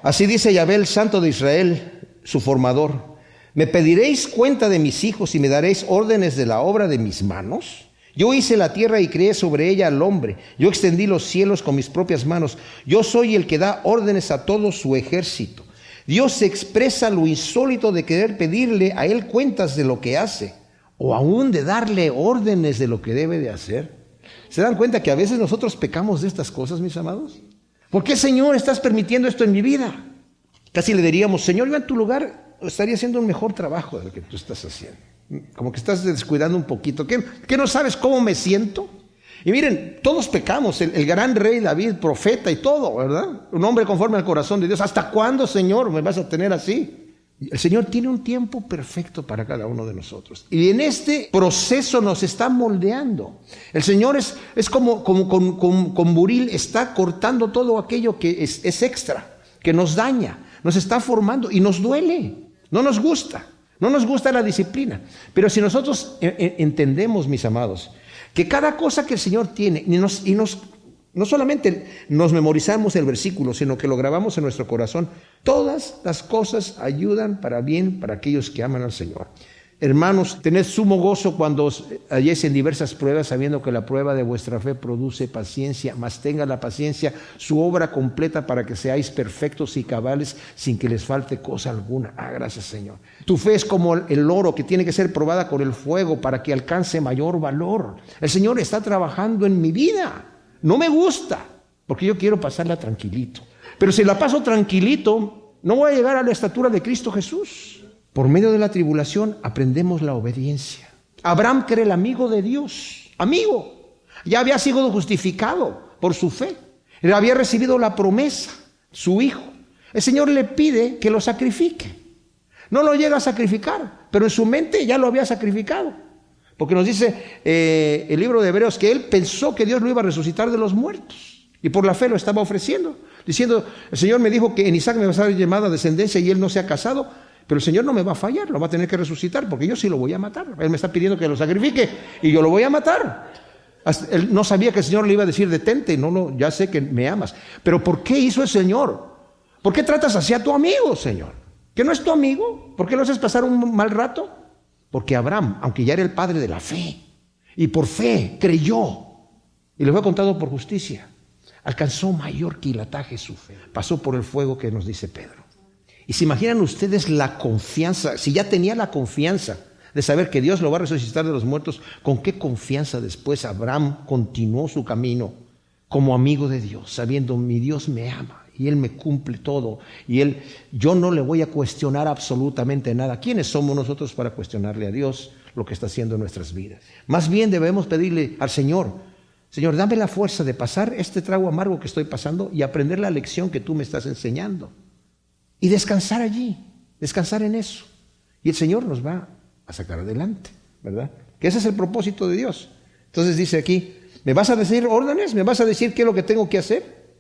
Así dice Yahvé, el Santo de Israel, su formador. ¿Me pediréis cuenta de mis hijos y me daréis órdenes de la obra de mis manos? Yo hice la tierra y creé sobre ella al hombre. Yo extendí los cielos con mis propias manos. Yo soy el que da órdenes a todo su ejército. Dios expresa lo insólito de querer pedirle a Él cuentas de lo que hace, o aún de darle órdenes de lo que debe de hacer. ¿Se dan cuenta que a veces nosotros pecamos de estas cosas, mis amados? ¿Por qué, Señor, estás permitiendo esto en mi vida? Casi le diríamos, Señor, yo en tu lugar estaría haciendo un mejor trabajo de lo que tú estás haciendo. Como que estás descuidando un poquito. ¿Qué no sabes cómo me siento? Y miren, todos pecamos, el gran rey David, profeta y todo, ¿verdad? Un hombre conforme al corazón de Dios. ¿Hasta cuándo, Señor, me vas a tener así? El Señor tiene un tiempo perfecto para cada uno de nosotros. Y en este proceso nos está moldeando. El Señor es como con buril, está cortando todo aquello que es extra, que nos daña, nos está formando y nos duele, no nos gusta. No nos gusta la disciplina. Pero si nosotros entendemos, mis amados, que cada cosa que el Señor tiene, no solamente nos memorizamos el versículo, sino que lo grabamos en nuestro corazón, todas las cosas ayudan para bien para aquellos que aman al Señor. Hermanos, tened sumo gozo cuando os halléis en diversas pruebas, sabiendo que la prueba de vuestra fe produce paciencia, mas tenga la paciencia su obra completa para que seáis perfectos y cabales sin que les falte cosa alguna. Gracias, Señor. Tu fe es como el oro que tiene que ser probada con el fuego para que alcance mayor valor. El Señor está trabajando en mi vida. No me gusta, porque yo quiero pasarla tranquilito. Pero si la paso tranquilito, no voy a llegar a la estatura de Cristo Jesús. Por medio de la tribulación aprendemos la obediencia. Abraham, que era el amigo de Dios, amigo, ya había sido justificado por su fe. Él había recibido la promesa, su hijo. El Señor le pide que lo sacrifique. No lo llega a sacrificar, pero en su mente ya lo había sacrificado. Porque nos dice el libro de Hebreos que él pensó que Dios lo iba a resucitar de los muertos. Y por la fe lo estaba ofreciendo, diciendo, el Señor me dijo que en Isaac me va a ser llamada descendencia y él no se ha casado. Pero el Señor no me va a fallar, lo va a tener que resucitar, porque yo sí lo voy a matar. Él me está pidiendo que lo sacrifique y yo lo voy a matar. Él no sabía que el Señor le iba a decir detente, no, ya sé que me amas. Pero ¿por qué hizo el Señor? ¿Por qué tratas así a tu amigo, Señor? ¿Que no es tu amigo? ¿Por qué lo haces pasar un mal rato? Porque Abraham, aunque ya era el padre de la fe, y por fe creyó, y le fue contado por justicia, alcanzó mayor quilataje su fe. Pasó por el fuego que nos dice Pedro. Y se imaginan ustedes la confianza, si ya tenía la confianza de saber que Dios lo va a resucitar de los muertos, ¿con qué confianza después Abraham continuó su camino como amigo de Dios, sabiendo mi Dios me ama y Él me cumple todo y yo no le voy a cuestionar absolutamente nada? ¿Quiénes somos nosotros para cuestionarle a Dios lo que está haciendo en nuestras vidas? Más bien debemos pedirle al Señor, Señor, dame la fuerza de pasar este trago amargo que estoy pasando y aprender la lección que tú me estás enseñando. Y descansar allí, descansar en eso. Y el Señor nos va a sacar adelante, ¿verdad? Que ese es el propósito de Dios. Entonces dice aquí, ¿me vas a decir órdenes? ¿Me vas a decir qué es lo que tengo que hacer?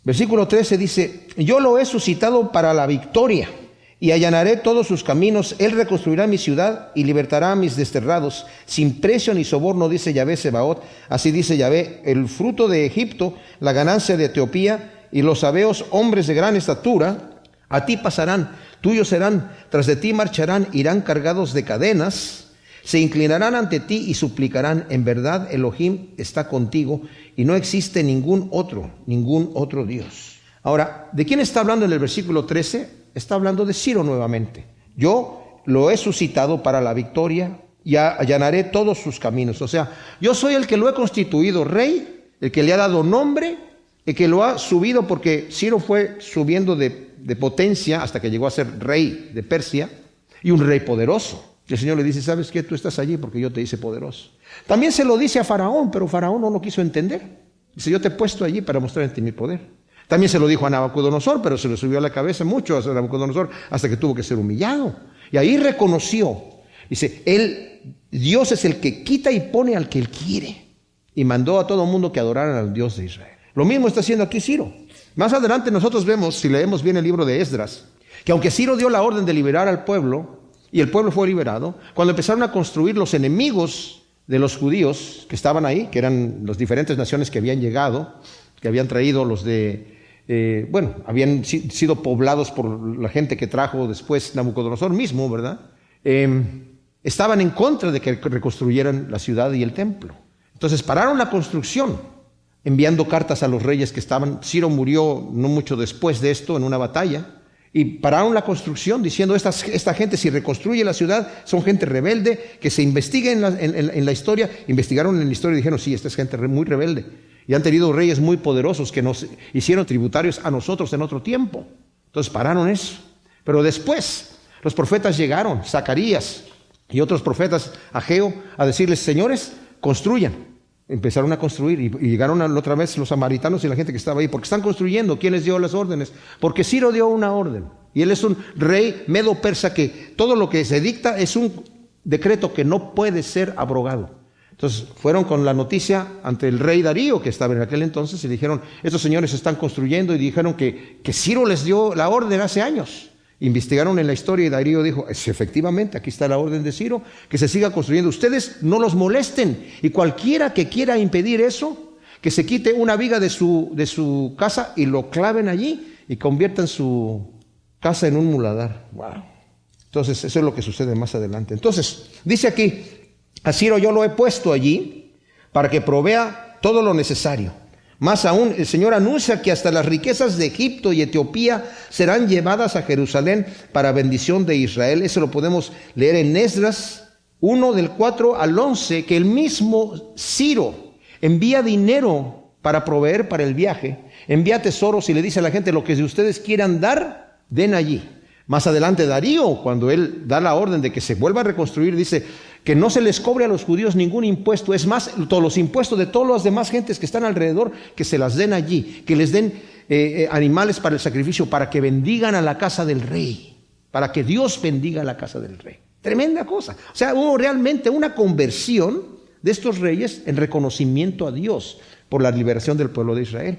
Versículo 13 dice, yo lo he suscitado para la victoria y allanaré todos sus caminos. Él reconstruirá mi ciudad y libertará a mis desterrados. Sin precio ni soborno, dice Yahvé Sebaot. Así dice Yahvé, el fruto de Egipto, la ganancia de Etiopía y los sabeos, hombres de gran estatura, a ti pasarán, tuyos serán, tras de ti marcharán, irán cargados de cadenas, se inclinarán ante ti y suplicarán, en verdad Elohim está contigo y no existe ningún otro Dios. Ahora, ¿de quién está hablando en el versículo 13? Está hablando de Ciro nuevamente. Yo lo he suscitado para la victoria y allanaré todos sus caminos. O sea, yo soy el que lo he constituido rey, el que le ha dado nombre, el que lo ha subido, porque Ciro fue subiendo de potencia hasta que llegó a ser rey de Persia y un rey poderoso. Y el Señor le dice, ¿sabes qué? Tú estás allí porque yo te hice poderoso. También se lo dice a Faraón, pero Faraón no lo quiso entender. Dice, yo te he puesto allí para mostrar en ti mi poder. También se lo dijo a Nabucodonosor, pero se le subió a la cabeza mucho a Nabucodonosor hasta que tuvo que ser humillado. Y ahí reconoció, dice, Dios es el que quita y pone al que Él quiere. Y mandó a todo el mundo que adoraran al Dios de Israel. Lo mismo está haciendo aquí Ciro. Más adelante nosotros vemos, si leemos bien el libro de Esdras, que aunque Ciro dio la orden de liberar al pueblo, y el pueblo fue liberado, cuando empezaron a construir los enemigos de los judíos que estaban ahí, que eran las diferentes naciones que habían llegado, que habían traído los habían sido poblados por la gente que trajo después Nabucodonosor mismo, ¿verdad? Estaban en contra de que reconstruyeran la ciudad y el templo. Entonces pararon la construcción, enviando cartas a los reyes que estaban. Ciro murió no mucho después de esto en una batalla, y pararon la construcción diciendo, esta gente si reconstruye la ciudad, son gente rebelde, que se investigue en la historia. Investigaron en la historia y dijeron, sí, esta es gente muy rebelde. Y han tenido reyes muy poderosos que nos hicieron tributarios a nosotros en otro tiempo. Entonces pararon eso. Pero después los profetas llegaron, Zacarías y otros profetas, Ageo, a decirles, señores, construyan. Empezaron a construir y llegaron otra vez los samaritanos y la gente que estaba ahí. Porque están construyendo. ¿Quién les dio las órdenes? Porque Ciro dio una orden. Y él es un rey medo-persa que todo lo que se dicta es un decreto que no puede ser abrogado. Entonces fueron con la noticia ante el rey Darío, que estaba en aquel entonces, y dijeron, estos señores están construyendo, y dijeron que Ciro les dio la orden hace años. Investigaron en la historia y Darío dijo, efectivamente, aquí está la orden de Ciro, que se siga construyendo. Ustedes no los molesten, y cualquiera que quiera impedir eso, que se quite una viga de su casa y lo claven allí y conviertan su casa en un muladar. Wow. Entonces eso es lo que sucede más adelante. Entonces dice aquí, a Ciro yo lo he puesto allí para que provea todo lo necesario. Más aún, el Señor anuncia que hasta las riquezas de Egipto y Etiopía serán llevadas a Jerusalén para bendición de Israel. Eso lo podemos leer en Esdras 1, del 4 al 11, que el mismo Ciro envía dinero para proveer para el viaje, envía tesoros y le dice a la gente, lo que ustedes quieran dar, den allí. Más adelante Darío, cuando él da la orden de que se vuelva a reconstruir, dice que no se les cobre a los judíos ningún impuesto. Es más, todos los impuestos de todas las demás gentes que están alrededor, que se las den allí, que les den animales para el sacrificio, para que bendigan a la casa del rey, para que Dios bendiga a la casa del rey. Tremenda cosa. O sea, hubo realmente una conversión de estos reyes en reconocimiento a Dios por la liberación del pueblo de Israel.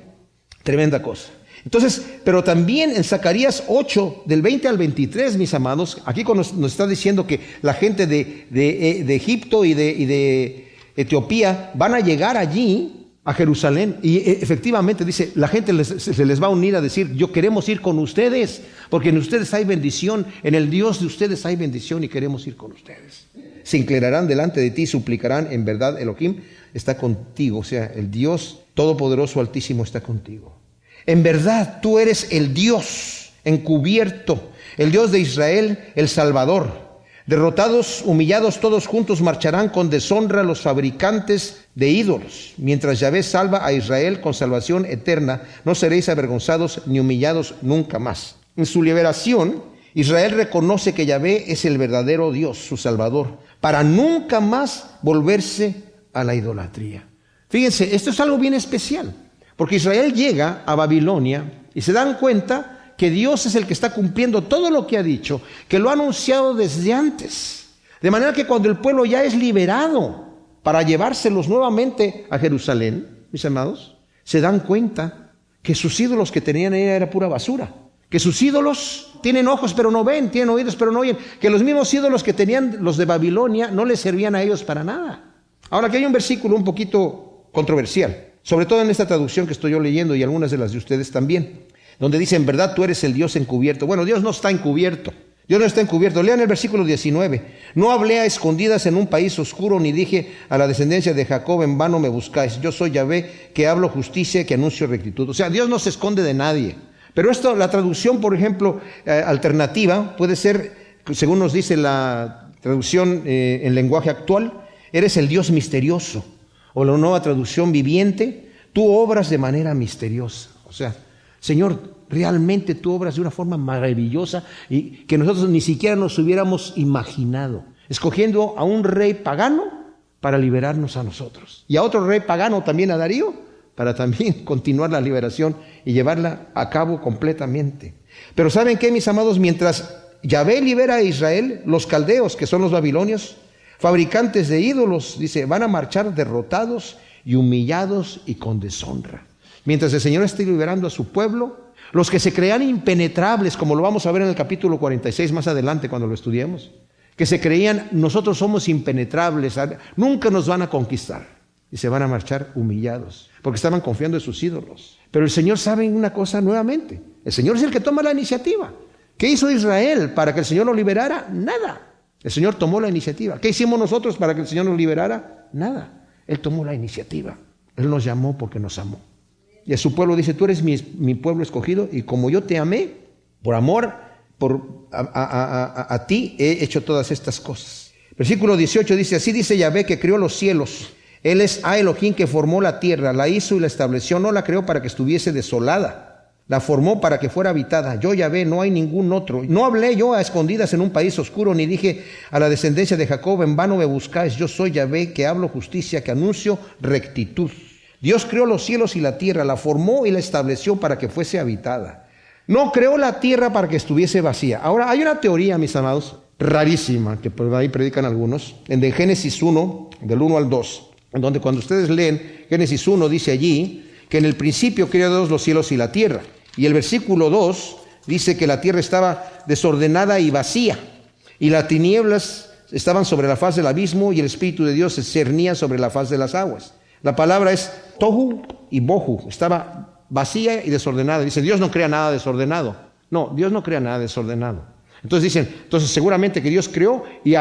Tremenda cosa. Entonces, pero también en Zacarías 8, del 20 al 23, mis amados, aquí nos está diciendo que la gente de Egipto y de Etiopía van a llegar allí a Jerusalén, y efectivamente dice, la gente se les va a unir a decir, yo queremos ir con ustedes, porque en ustedes hay bendición, en el Dios de ustedes hay bendición y queremos ir con ustedes. Se inclinarán delante de ti y suplicarán, en verdad Elohim está contigo, o sea, el Dios Todopoderoso Altísimo está contigo. En verdad, tú eres el Dios encubierto, el Dios de Israel, el Salvador. Derrotados, humillados, todos juntos marcharán con deshonra los fabricantes de ídolos. Mientras Yahvé salva a Israel con salvación eterna, no seréis avergonzados ni humillados nunca más. En su liberación, Israel reconoce que Yahvé es el verdadero Dios, su Salvador, para nunca más volverse a la idolatría. Fíjense, esto es algo bien especial. Porque Israel llega a Babilonia y se dan cuenta que Dios es el que está cumpliendo todo lo que ha dicho, que lo ha anunciado desde antes. De manera que cuando el pueblo ya es liberado para llevárselos nuevamente a Jerusalén, mis amados, se dan cuenta que sus ídolos que tenían ahí era pura basura. Que sus ídolos tienen ojos pero no ven, tienen oídos pero no oyen. Que los mismos ídolos que tenían los de Babilonia no les servían a ellos para nada. Ahora, aquí hay un versículo un poquito controversial, sobre todo en esta traducción que estoy yo leyendo y algunas de las de ustedes también, donde dice, en verdad tú eres el Dios encubierto. Bueno, Dios no está encubierto. Dios no está encubierto. Lean el versículo 19. No hablé a escondidas en un país oscuro, ni dije a la descendencia de Jacob, en vano me buscáis. Yo soy Yahvé, que hablo justicia, que anuncio rectitud. O sea, Dios no se esconde de nadie. Pero esto, la traducción, por ejemplo, alternativa, puede ser, según nos dice la traducción en lenguaje actual, eres el Dios misterioso. O la nueva traducción viviente, tú obras de manera misteriosa. O sea, Señor, realmente tú obras de una forma maravillosa y que nosotros ni siquiera nos hubiéramos imaginado, escogiendo a un rey pagano para liberarnos a nosotros, y a otro rey pagano también, a Darío, para también continuar la liberación y llevarla a cabo completamente. Pero ¿saben qué, mis amados? Mientras Yahvé libera a Israel, los caldeos, que son los babilonios, fabricantes de ídolos, dice, van a marchar derrotados y humillados y con deshonra. Mientras el Señor esté liberando a su pueblo, los que se creían impenetrables, como lo vamos a ver en el capítulo 46 más adelante cuando lo estudiemos, que se creían, nosotros somos impenetrables, nunca nos van a conquistar, y se van a marchar humillados, porque estaban confiando en sus ídolos. Pero el Señor sabe una cosa nuevamente, el Señor es el que toma la iniciativa. ¿Qué hizo Israel para que el Señor lo liberara? Nada. El Señor tomó la iniciativa. ¿Qué hicimos nosotros para que el Señor nos liberara? Nada. Él tomó la iniciativa. Él nos llamó porque nos amó. Y a su pueblo dice, tú eres mi pueblo escogido, y como yo te amé, por amor a ti he hecho todas estas cosas. Versículo 18 dice, así dice Yahvé que creó los cielos. Él es Elohim que formó la tierra, la hizo y la estableció, no la creó para que estuviese desolada. La formó para que fuera habitada. Yo, Yahvé, no hay ningún otro. No hablé yo a escondidas en un país oscuro, ni dije a la descendencia de Jacob, en vano me buscáis. Yo soy Yahvé, que hablo justicia, que anuncio rectitud. Dios creó los cielos y la tierra, la formó y la estableció para que fuese habitada. No creó la tierra para que estuviese vacía. Ahora, hay una teoría, mis amados, rarísima, que por ahí predican algunos, en de Génesis 1, del 1 al 2, en donde cuando ustedes leen Génesis 1, dice allí que en el principio creó Dios los cielos y la tierra. Y el versículo 2 dice que la tierra estaba desordenada y vacía, y las tinieblas estaban sobre la faz del abismo, y el Espíritu de Dios se cernía sobre la faz de las aguas. La palabra es tohu y bohu, estaba vacía y desordenada. Dice, Dios no crea nada desordenado. No, Dios no crea nada desordenado. Entonces dicen, seguramente que Dios creó y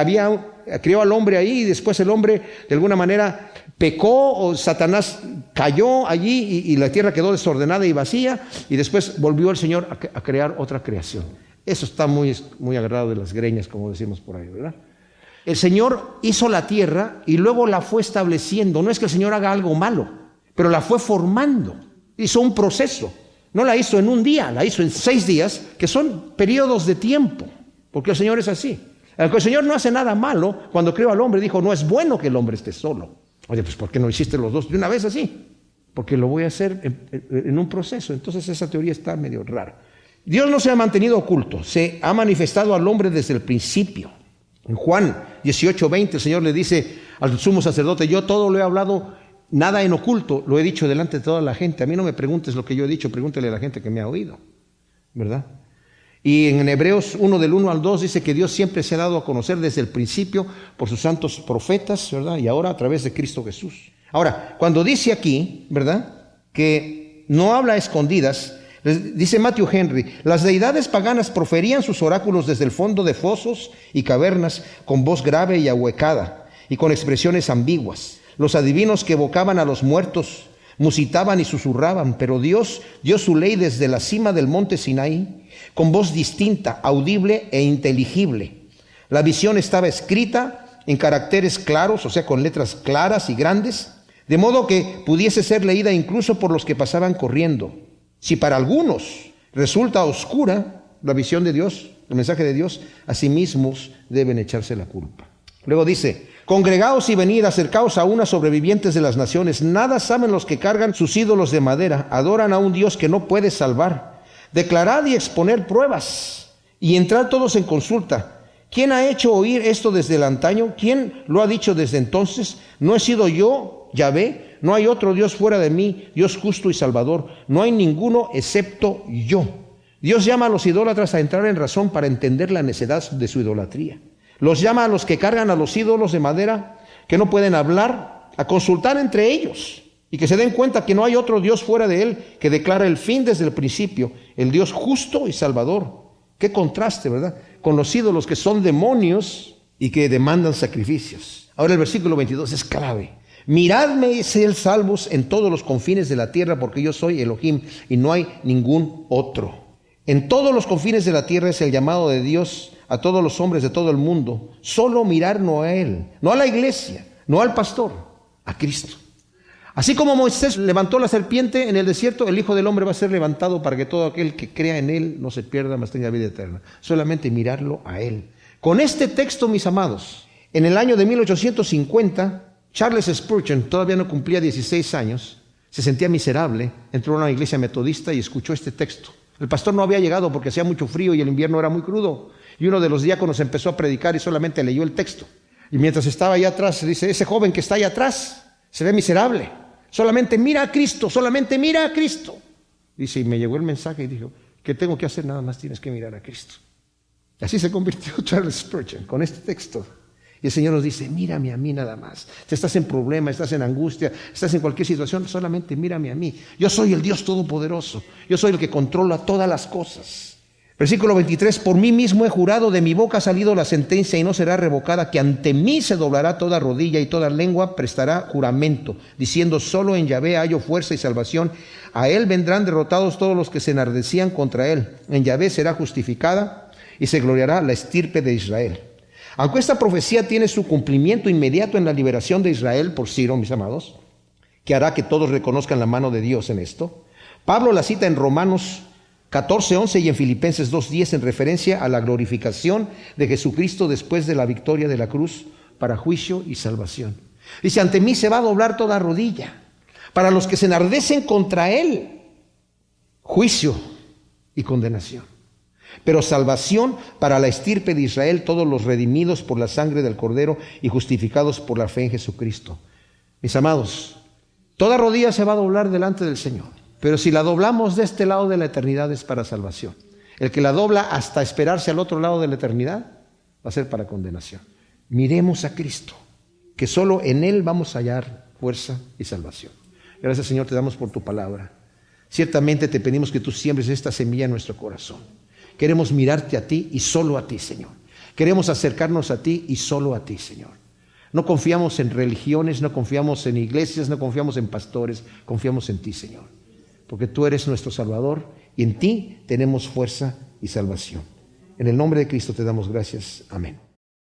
creó al hombre ahí, y después el hombre de alguna manera pecó, o Satanás cayó allí y la tierra quedó desordenada y vacía, y después volvió el Señor a crear otra creación. Eso está muy, muy agarrado de las greñas, como decimos por ahí, ¿verdad? El Señor hizo la tierra y luego la fue estableciendo. No es que el Señor haga algo malo, pero la fue formando. Hizo un proceso. No la hizo en un día, la hizo en 6 días, que son periodos de tiempo, porque el Señor es así. Aunque el Señor no hace nada malo, cuando creó al hombre dijo, no es bueno que el hombre esté solo. Oye, pues ¿por qué no hiciste los dos de una vez así? Porque lo voy a hacer en un proceso. Entonces esa teoría está medio rara. Dios no se ha mantenido oculto, se ha manifestado al hombre desde el principio. En Juan 18:20 el Señor le dice al sumo sacerdote, yo todo lo he hablado, nada en oculto, lo he dicho delante de toda la gente. A mí no me preguntes lo que yo he dicho, pregúntale a la gente que me ha oído, ¿verdad? Y en Hebreos 1 del 1 al 2 dice que Dios siempre se ha dado a conocer desde el principio por sus santos profetas, ¿verdad? Y ahora a través de Cristo Jesús. Ahora, cuando dice aquí, ¿verdad?, que no habla a escondidas, dice Matthew Henry, las deidades paganas proferían sus oráculos desde el fondo de fosos y cavernas con voz grave y ahuecada y con expresiones ambiguas. Los adivinos que evocaban a los muertos musitaban y susurraban, pero Dios dio su ley desde la cima del monte Sinaí con voz distinta, audible e inteligible. La visión estaba escrita en caracteres claros, o sea, con letras claras y grandes, de modo que pudiese ser leída incluso por los que pasaban corriendo. Si para algunos resulta oscura la visión de Dios, el mensaje de Dios, a sí mismos deben echarse la culpa. Luego dice, congregaos y venid, acercaos a unas sobrevivientes de las naciones. Nada saben los que cargan sus ídolos de madera, adoran a un Dios que no puede salvar. Declarad y exponer pruebas, y entrad todos en consulta. ¿Quién ha hecho oír esto desde el antaño? ¿Quién lo ha dicho desde entonces? ¿No he sido yo, Yahvé? No hay otro Dios fuera de mí, Dios justo y salvador. No hay ninguno excepto yo. Dios llama a los idólatras a entrar en razón para entender la necedad de su idolatría. Los llama a los que cargan a los ídolos de madera, que no pueden hablar, a consultar entre ellos y que se den cuenta que no hay otro Dios fuera de Él, que declara el fin desde el principio, el Dios justo y salvador. Qué contraste, ¿verdad?, con los ídolos que son demonios y que demandan sacrificios. Ahora el versículo 22 es clave. Miradme y sed salvos en todos los confines de la tierra, porque yo soy Elohim y no hay ningún otro. En todos los confines de la tierra es el llamado de Dios a todos los hombres de todo el mundo. Solo mirar no a Él, no a la iglesia, no al pastor, a Cristo. Así como Moisés levantó la serpiente en el desierto, el Hijo del Hombre va a ser levantado para que todo aquel que crea en Él no se pierda, mas tenga vida eterna. Solamente mirarlo a Él. Con este texto, mis amados, en el año de 1850, Charles Spurgeon, todavía no cumplía 16 años, se sentía miserable, entró a una iglesia metodista y escuchó este texto. El pastor no había llegado porque hacía mucho frío y el invierno era muy crudo. Y uno de los diáconos empezó a predicar y solamente leyó el texto. Y mientras estaba allá atrás, dice, ese joven que está allá atrás se ve miserable. Solamente mira a Cristo, solamente mira a Cristo. Dice, y me llegó el mensaje y dijo, ¿qué tengo que hacer? Nada más tienes que mirar a Cristo. Y así se convirtió Charles Spurgeon con este texto. Y el Señor nos dice, mírame a mí nada más. Si estás en problema, estás en angustia, estás en cualquier situación, solamente mírame a mí. Yo soy el Dios Todopoderoso. Yo soy el que controla todas las cosas. Versículo 23, por mí mismo he jurado, de mi boca ha salido la sentencia y no será revocada, que ante mí se doblará toda rodilla y toda lengua prestará juramento, diciendo, solo en Yahvé hallo fuerza y salvación. A él vendrán derrotados todos los que se enardecían contra él. En Yahvé será justificada y se gloriará la estirpe de Israel. Aunque esta profecía tiene su cumplimiento inmediato en la liberación de Israel por Ciro, mis amados, que hará que todos reconozcan la mano de Dios en esto, Pablo la cita en Romanos 14:11 y en Filipenses 2:10 en referencia a la glorificación de Jesucristo después de la victoria de la cruz para juicio y salvación. Dice, ante mí se va a doblar toda rodilla. Para los que se enardecen contra él, juicio y condenación. Pero salvación para la estirpe de Israel, todos los redimidos por la sangre del Cordero y justificados por la fe en Jesucristo. Mis amados, toda rodilla se va a doblar delante del Señor. Pero si la doblamos de este lado de la eternidad es para salvación. El que la dobla hasta esperarse al otro lado de la eternidad va a ser para condenación. Miremos a Cristo, que solo en Él vamos a hallar fuerza y salvación. Gracias, Señor, te damos por tu palabra. Ciertamente te pedimos que tú siembres esta semilla en nuestro corazón. Queremos mirarte a ti y solo a ti, Señor. Queremos acercarnos a ti y solo a ti, Señor. No confiamos en religiones, no confiamos en iglesias, no confiamos en pastores, confiamos en ti, Señor. Porque tú eres nuestro Salvador y en ti tenemos fuerza y salvación. En el nombre de Cristo te damos gracias. Amén.